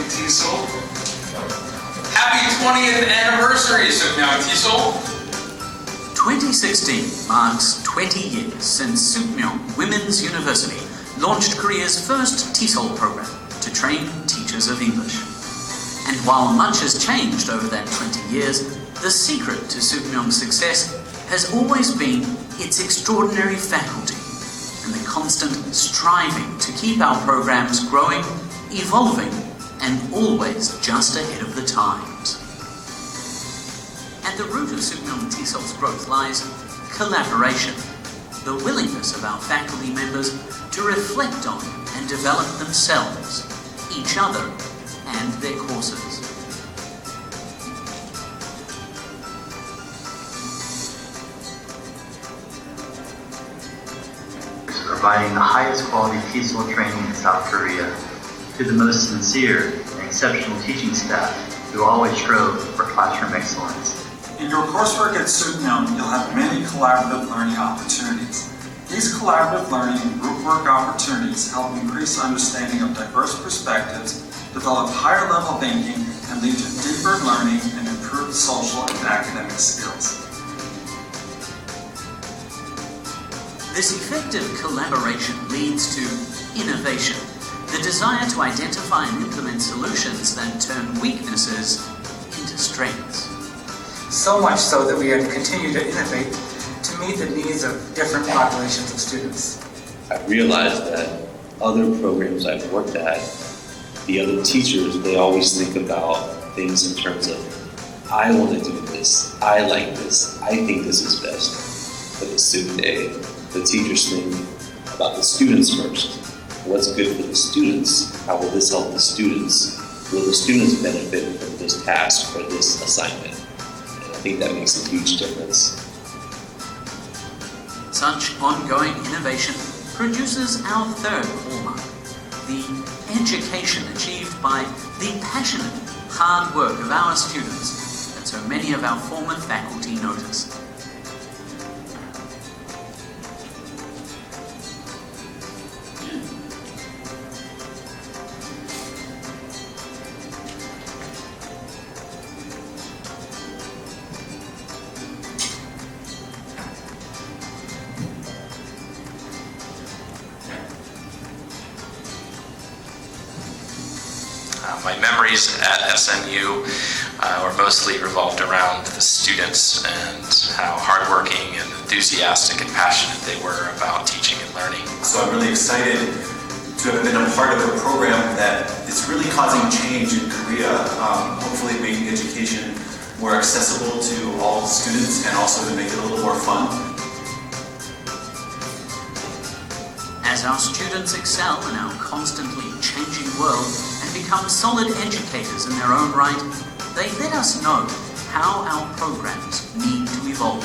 Tesol. Happy 20th anniversary, 숙명테솔. 2016 marks 20 years since Sukmyong Women's University launched Korea's first Tesol program to train teachers of English. And while much has changed over that 20 years, the secret to Sukmyong's success has always been its extraordinary faculty and the constant striving to keep our programs growing, evolving, and always just ahead of the times. At the root of 숙명테솔's growth lies collaboration, the willingness of our faculty members to reflect on and develop themselves, each other, and their courses. Providing the highest quality Tesol training in South Korea to the most sincere and exceptional teaching staff who always strove for classroom excellence. In your coursework at Sukmyong, you'll have many collaborative learning opportunities. These collaborative learning and group work opportunities help increase understanding of diverse perspectives, develop higher level thinking, and lead to deeper learning and improved social and academic skills. This effective collaboration leads to innovation, the desire to identify and implement solutions that turn weaknesses into strengths. So much so that we have to continue to innovate to meet the needs of different populations of students. I realized that other programs I've worked at, the other teachers, they always think about things in terms of, I want to do this, I like this, I think this is best. But at Sukde, the teachers think about the students first. What's good for the students? How will this help the students? Will the students benefit from this task or this assignment? And I think that makes a huge difference. Such ongoing innovation produces our third hallmark, the education achieved by the passionate, hard work of our students that so many of our former faculty notice. My memories at SMU were mostly revolved around the students and how hardworking and enthusiastic and passionate they were about teaching and learning. So I'm really excited to have been a part of a program that is really causing change in Korea, hopefully making education more accessible to all students and also to make it a little more fun. As our students excel in our constantly changing world and become solid educators in their own right, they let us know how our programs need to evolve.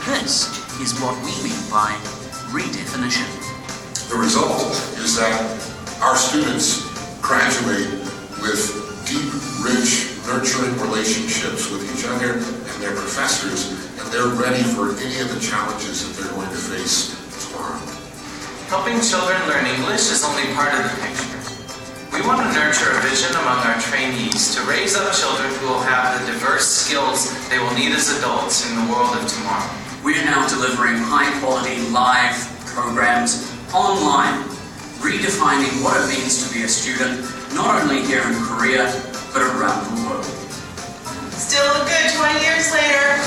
This is what we mean by redefinition. The result is that our students graduate with deep, rich, nurturing relationships with each other and their professors, and they're ready for any of the challenges that they're going to face tomorrow. Helping children learn English is only part of the picture. We want to nurture a vision among our trainees to raise up children who will have the diverse skills they will need as adults in the world of tomorrow. We are now delivering high-quality live programs online, redefining what it means to be a student, not only here in Korea, but around the world. Still a good 20 years later.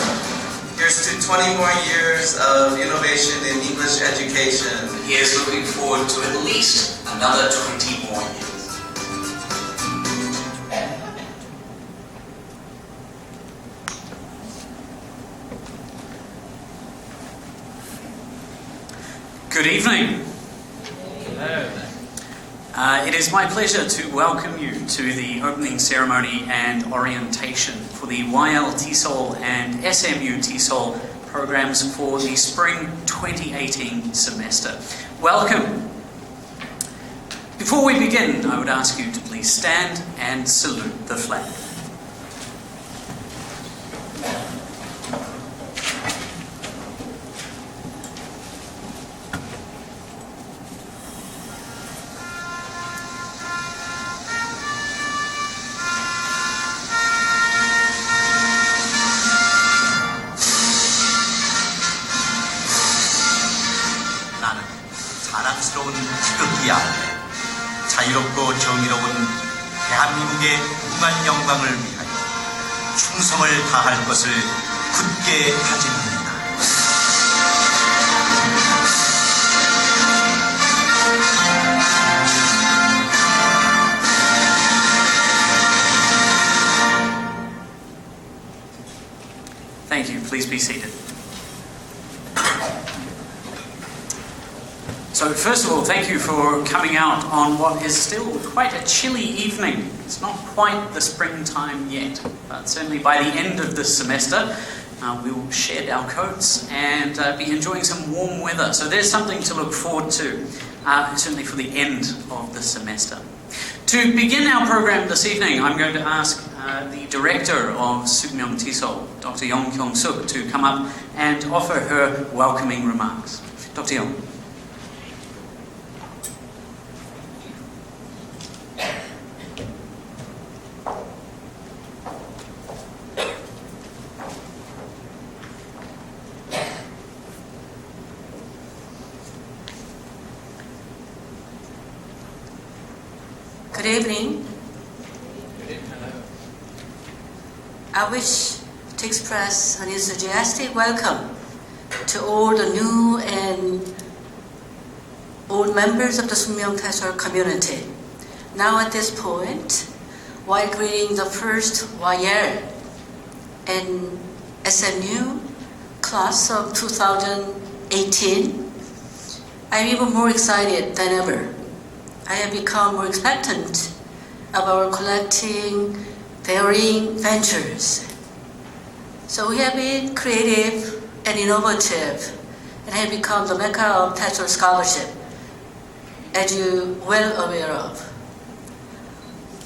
Here's to 20 more years of innovation in English education. Here's looking forward to at least another 20 more years. Good evening. It is my pleasure to welcome you to the opening ceremony and orientation for the YL Tesol and SMU Tesol programs for the spring 2018 semester. Welcome. Before Before we begin, I would ask you to please stand and salute the flag. 나는 자랑스러운 태극기 아래 자유롭고 정의로운 대한민국의 무한 영광을 위하여 충성을 다할 것을 굳게 다짐합니다. Thank you. Please be seated. So first of all, thank you for coming out on what is still quite a chilly evening. It's not quite the springtime yet, but certainly by the end of this semester, we will shed our coats and be enjoying some warm weather. So there's something to look forward to, certainly for the end of the semester. To begin our program this evening, I'm going to ask the director of 숙명테솔, Dr. Yong Kyung-suk, to come up and offer her welcoming remarks. Dr. Yong. Good evening. I wish to express an enthusiastic welcome to all the new and old members of the 숙명테솔 community. Now at this point, while greeting the first YL and SMU class of 2018, I'm even more excited than ever. I have become more expectant of our collecting, daring ventures. So we have been creative and innovative and have become the mecca of Tesol scholarship, as you're well aware of.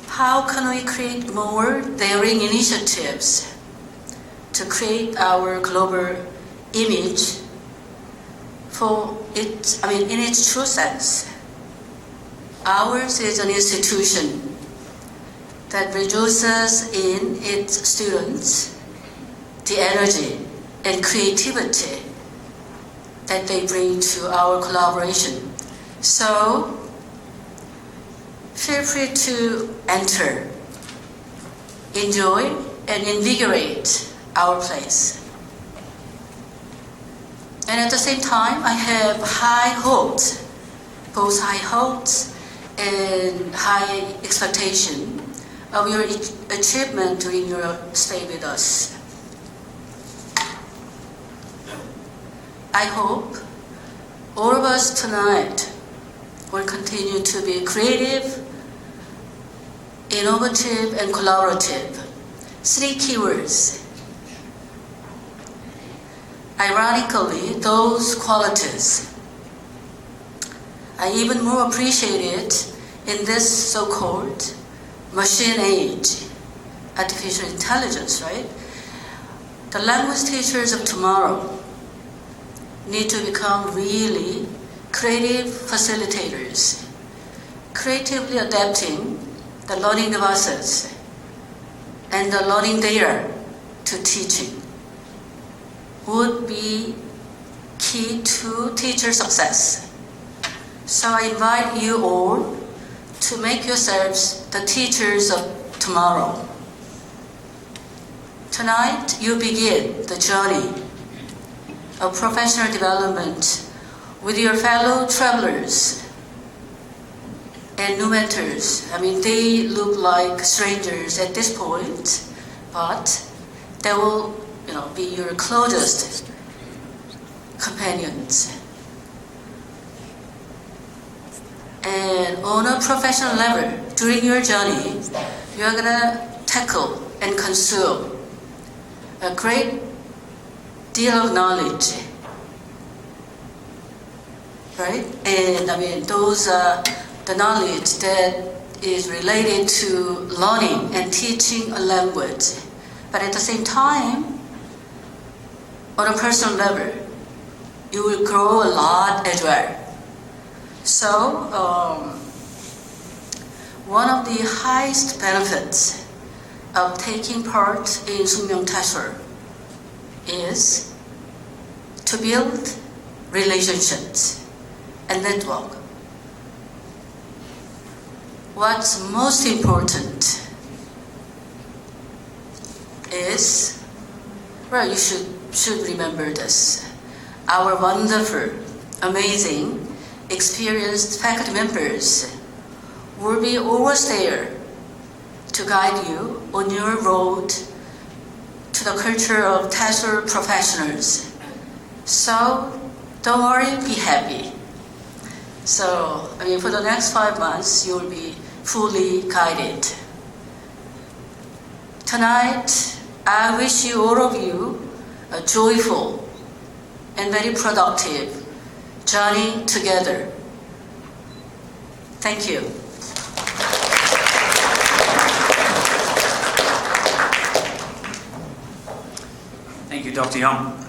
How can we create more daring initiatives to create our global image in its true sense? Ours is an institution that rejoices in its students, the energy and creativity that they bring to our collaboration. So, feel free to enter, enjoy, and invigorate our place. And at the same time, I have high hopes, both high hopes and high expectation of your achievement during your stay with us. I hope all of us tonight will continue to be creative, innovative, and collaborative. 3 keywords. Ironically, those qualities I even more appreciate it in this so-called machine age, artificial intelligence, right? The language teachers of tomorrow need to become really creative facilitators, creatively adapting the learning devices and the learning data to teaching would be key to teacher success. So I invite you all to make yourselves the teachers of tomorrow. Tonight, you begin the journey of professional development with your fellow travelers and new mentors. They look like strangers at this point, but they will, be your closest companions. And on a professional level, during your journey, you are gonna tackle and consume a great deal of knowledge, right? And those the knowledge that is related to learning and teaching a language. But at the same time, on a personal level, you will grow a lot as well. So, one of the highest benefits of taking part in 숙명테솔 is to build relationships and network. What's most important is, well, you should remember this. Our wonderful, amazing, experienced faculty members will be always there to guide you on your road to the culture of Tesol professionals. So don't worry, be happy. So, for the next 5 months, you'll be fully guided. Tonight, I wish you, all of you, a joyful and very productive journey together. Thank you. Thank you, Dr. Young.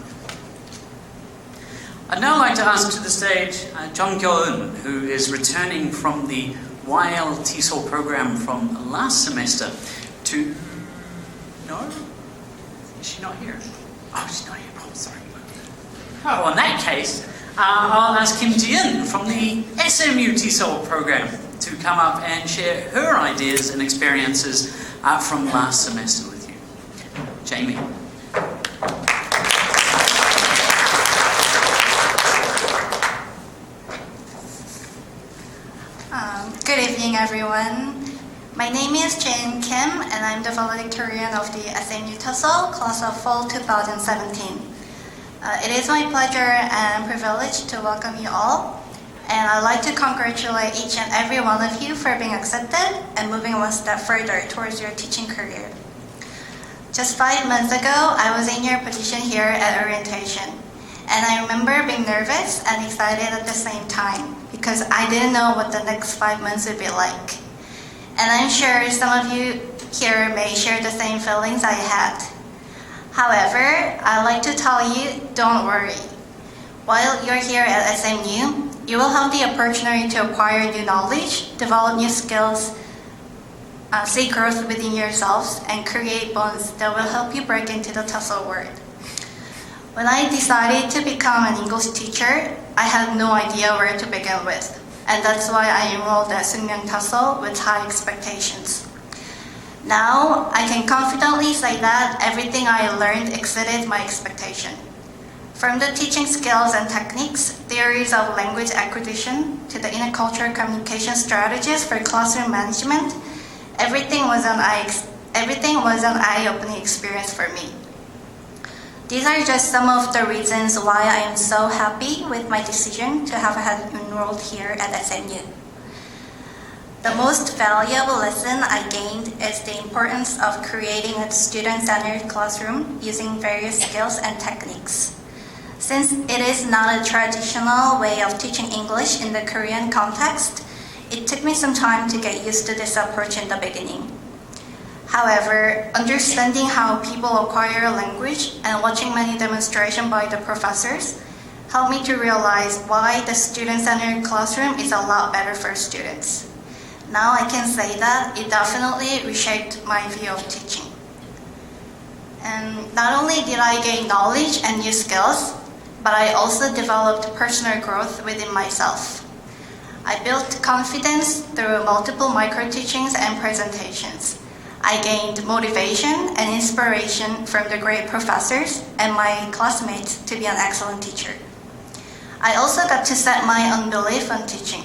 I'd now like to ask to the stage Jung Kyo-eun, who is returning from the YL Tesol program from last semester to... No? Is she not here? Oh, she's not here. Oh, sorry. Oh, in that case, I'll ask Kim Ji-eun from the SMU Tesol program to come up and share her ideas and experiences from last semester with you. Jamie. Good evening, everyone. My name is Jane Kim, and I'm the Valedictorian of the SMU Tesol, class of fall 2017. It is my pleasure and privilege to welcome you all, and I'd like to congratulate each and every one of you for being accepted and moving one step further towards your teaching career. Just 5 months ago, I was in your position here at orientation, and I remember being nervous and excited at the same time because I didn't know what the next 5 months would be like. And I'm sure some of you here may share the same feelings I had. However, I'd like to tell you, don't worry. While you're here at SMU, you will have the opportunity to acquire new knowledge, develop new skills, see growth within yourselves, and create bonds that will help you break into the Tesol world. When I decided to become an English teacher, I had no idea where to begin with, and that's why I enrolled at 숙명테솔 with high expectations. Now, I can confidently say that everything I learned exceeded my expectation. From the teaching skills and techniques, theories of language acquisition, to the intercultural communication strategies for classroom management, everything was an eye-opening experience for me. These are just some of the reasons why I am so happy with my decision to have had enrolled here at SMU. The most valuable lesson I gained is the importance of creating a student-centered classroom using various skills and techniques. Since it is not a traditional way of teaching English in the Korean context, it took me some time to get used to this approach in the beginning. However, understanding how people acquire a language and watching many demonstrations by the professors helped me to realize why the student-centered classroom is a lot better for students. Now I can say that it definitely reshaped my view of teaching. And not only did I gain knowledge and new skills, but I also developed personal growth within myself. I built confidence through multiple micro-teachings and presentations. I gained motivation and inspiration from the great professors and my classmates to be an excellent teacher. I also got to set my own belief on teaching.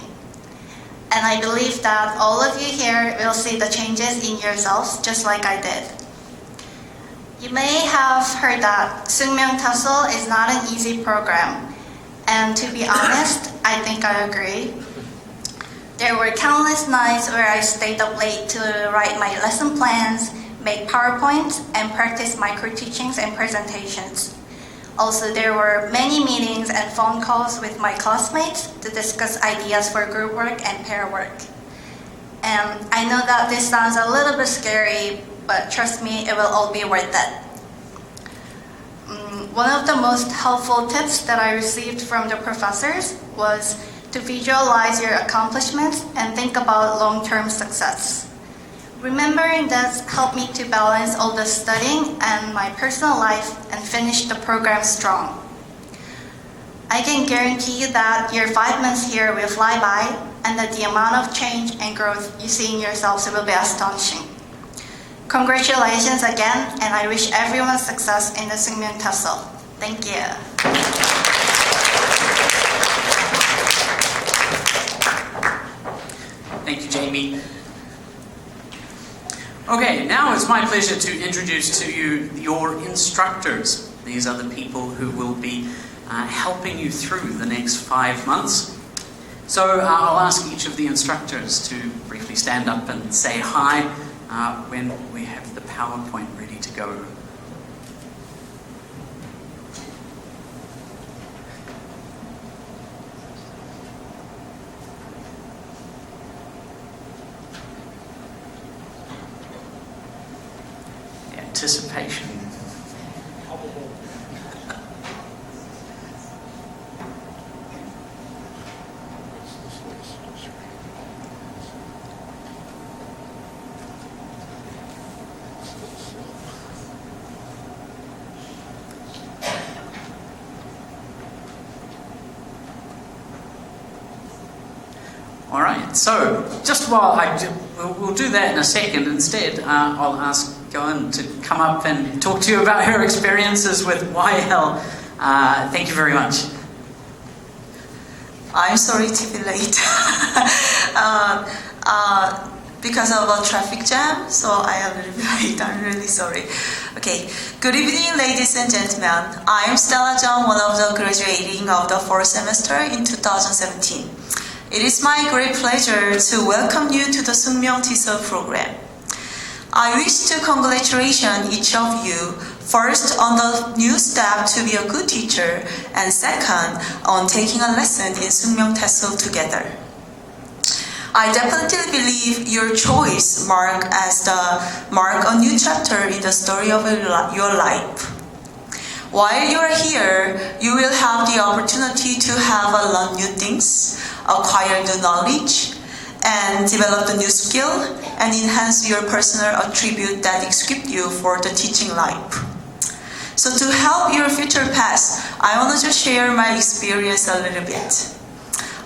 And I believe that all of you here will see the changes in yourselves just like I did. You may have heard that 숙명테솔 is not an easy program. And to be honest, I think I agree. There were countless nights where I stayed up late to write my lesson plans, make PowerPoints, and practice micro-teachings and presentations. Also, there were many meetings and phone calls with my classmates to discuss ideas for group work and pair work. And I know that this sounds a little bit scary, but trust me, it will all be worth it. One of the most helpful tips that I received from the professors was to visualize your accomplishments and think about long-term success. Remembering this helped me to balance all the studying and my personal life and finish the program strong. I can guarantee you that your 5 months here will fly by and that the amount of change and growth you see in yourselves will be astonishing. Congratulations again, and I wish everyone success in the 숙명테솔. Thank you. Thank you, Jamie. Okay, now it's my pleasure to introduce to you your instructors. These are the people who will be helping you through the next 5 months. So I'll ask each of the instructors to briefly stand up and say hi when we have the PowerPoint ready to go. The anticipation. All right, so just while we'll do that in a second, instead I'll ask Goen to come up and talk to you about her experiences with YL. Thank you very much. I'm sorry to be late. Because of a traffic jam, so I am a little bit late. I'm really sorry. Okay. Good evening, ladies and gentlemen. I am Stella Jung, one of the graduating of the 4th semester in 2017. It is my great pleasure to welcome you to the 숙명테솔 program. I wish to congratulate each of you, first on the new step to be a good teacher, and second on taking a lesson in 숙명테솔 together. I definitely believe your choice mark a new chapter in the story of your life. While you are here, you will have the opportunity to learn new things, acquire new knowledge, and develop a new skill, and enhance your personal attribute that equip you for the teaching life. So to help your future path, I want to just share my experience a little bit.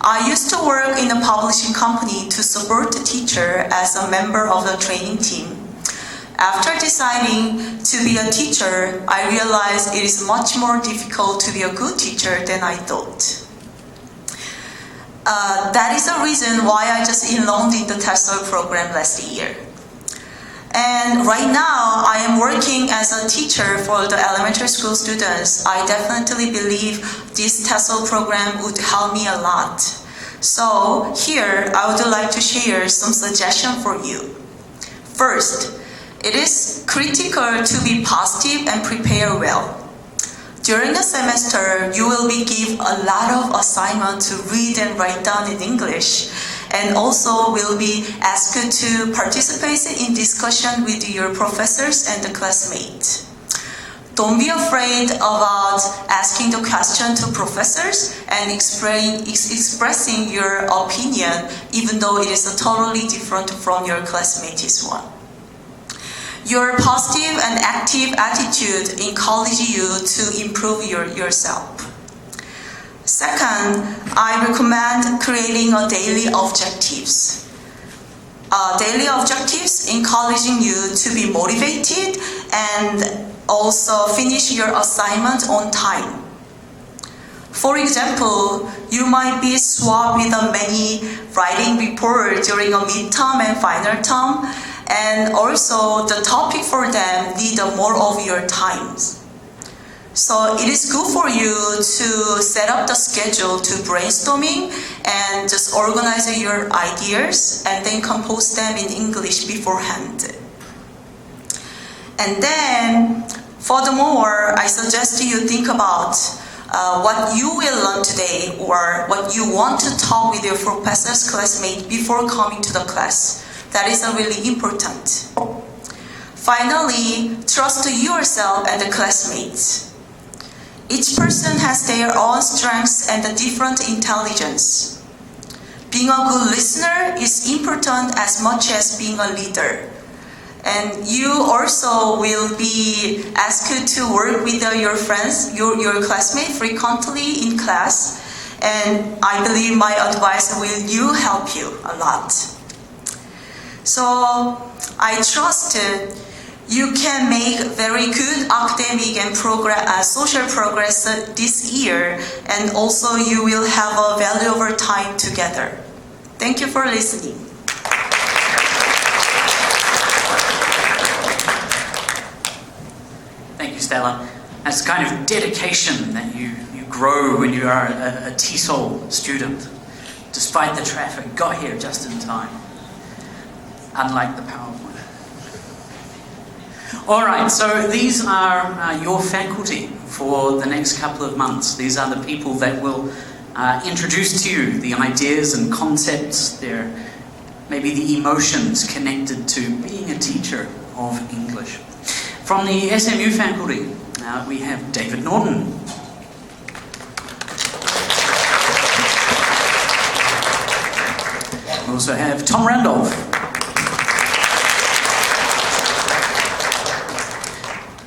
I used to work in a publishing company to support the teacher as a member of the training team. After deciding to be a teacher, I realized it is much more difficult to be a good teacher than I thought. That is the reason why I just enrolled in the Tesol program last year. And right now, I am working as a teacher for the elementary school students. I definitely believe this Tesol program would help me a lot. So here, I would like to share some suggestions for you. First, it is critical to be positive and prepare well. During the semester, you will be given a lot of assignments to read and write down in English, and also will be asked to participate in discussion with your professors and the classmates. Don't be afraid about asking the question to professors and expressing your opinion, even though it is totally different from your classmates' one. Your positive and active attitude encourages you to improve yourself. Second, I recommend creating a daily objectives. Daily objectives encouraging you to be motivated and also finish your assignment on time. For example, you might be swamped with many writing reports during a midterm and final term, and also the topic for them need more of your time. So it is good for you to set up the schedule to brainstorming and just organize your ideas and then compose them in English beforehand. And then Furthermore, I suggest you think about what you will learn today or what you want to talk with your professor's classmate before coming to the class. That is really important. Finally, trust yourself and the classmates. Each person has their own strengths and a different intelligence. Being a good listener is important as much as being a leader. And you also will be asked to work with your friends, your classmates frequently in class. And I believe my advice will help you a lot. So I trust you can make very good academic and social progress this year, and also you will have a valuable time together. Thank you for listening. Thank you, Stella. That's the kind of dedication that you grow when you are a Tesol student. Despite the traffic, got here just in time. Unlike the PowerPoint. All right, so these are your faculty for the next couple of months. These are the people that will introduce to you the ideas and concepts, maybe the emotions connected to being a teacher of English. From the SMU faculty, we have David Norton. We also have Tom Randolph.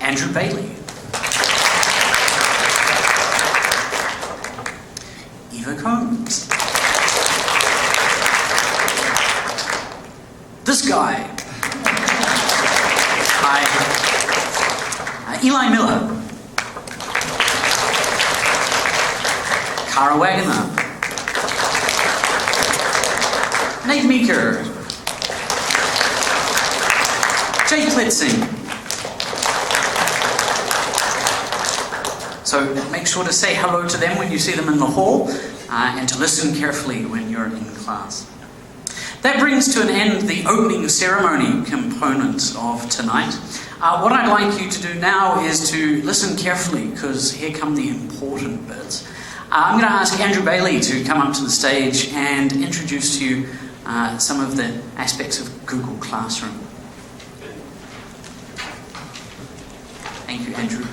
Andrew Bailey. Eva Combs. This guy. Eli Miller. Cara Wagner. Nate Meeker. Jake Klitzing. So make sure to say hello to them when you see them in the hall and to listen carefully when you're in class. That brings to an end the opening ceremony component of tonight. What I'd like you to do now is to listen carefully, because here come the important bits. I'm going to ask Andrew Bailey to come up to the stage and introduce to you some of the aspects of Google Classroom. Thank you, Andrew.